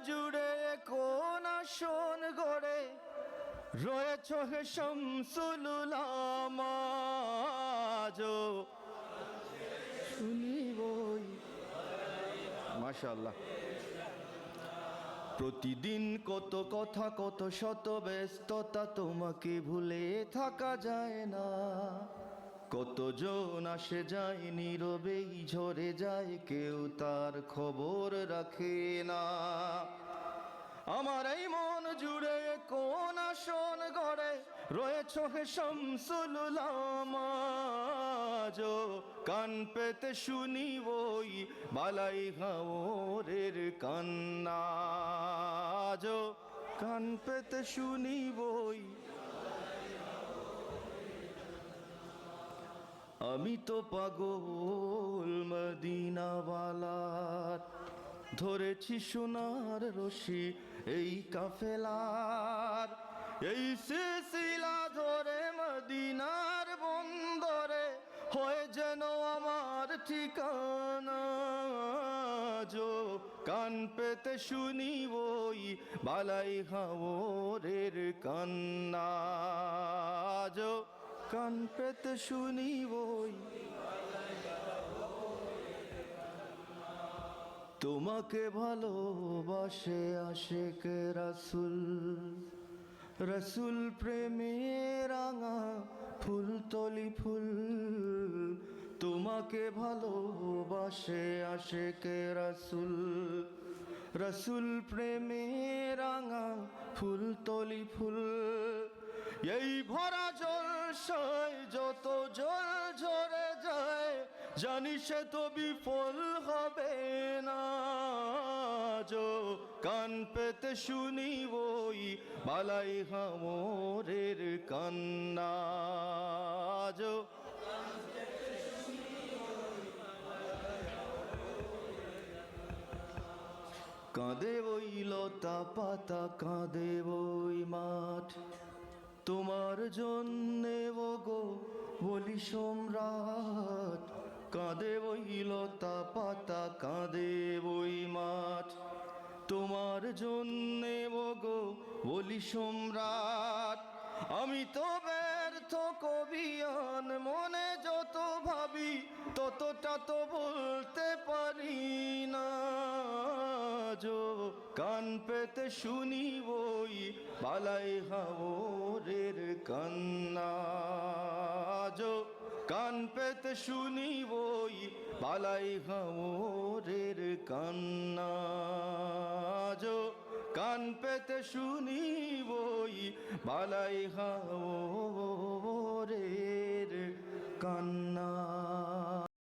জুড়ে কোন আসন গড়ে রয়েছ হে শামসুল উলামা আজো শুনিবই। মাশাআল্লাহ। প্রতিদিন কত কথা কত শত ব্যস্ততা, তোমাকে ভুলে থাকা যায় না। কতজন আসে যায় নীরবেই ঝরে যায়, কেউ তার খবর রাখে না। আমার এই মন জুড়ে কোন আসন গড়ে রয়েছ হে শামসুল উলামা আজো কান পেতে শুনিবই বালাই হাওরের কান্না আজো কান পেতে শুনিবই। আমি তো পাগল মদিনাওয়ালার, ধরেছি সোনার রশি এই কাফেলার, এই সিলসিলা ধরে মদিনার বন্দরে হয়ে যেন আমার ঠিকানা আজো কান পেতে শুনিবই বালাই হাওরের কান্না আজো কান পেতে শুনিবই। তোমাকে ভালোবাসে আশেক রাসূল, রাসূল প্রেমে রাঙা ফুলতলি ফুল। তোমাকে ভালোবাসে আশেক রাসূল, রাসূল প্রেমে রাঙা ফুলতলি ফুল। এই ভরা জলসায় যত জল ঝরে যায়, জানি সে তো বিফল হবে না আজো কান পেতে শুনিবই বালাই হাওরের কান্না আজো। কাঁদে ওই লতা পাতা কাঁদে ওই মাঠ, তোমার জন্যে ওগো বলি সম্রাট। কাঁদে ওই লতা পাতা কাঁদে ওই মাঠ, তোমার জন্যে ওগো বলি সম্রাট। আমি তো ব্যর্থ কবিয়ান, মনে যত ভাবি ততটা তো বলতে পারি না আজো কান পেতে শুনিবই বালাই হাওরের কান্না আজো কান পেতে শুনিবই বালাই হাওরের কান্না আজো কান পেতে শুনিবই বালাই হাওরের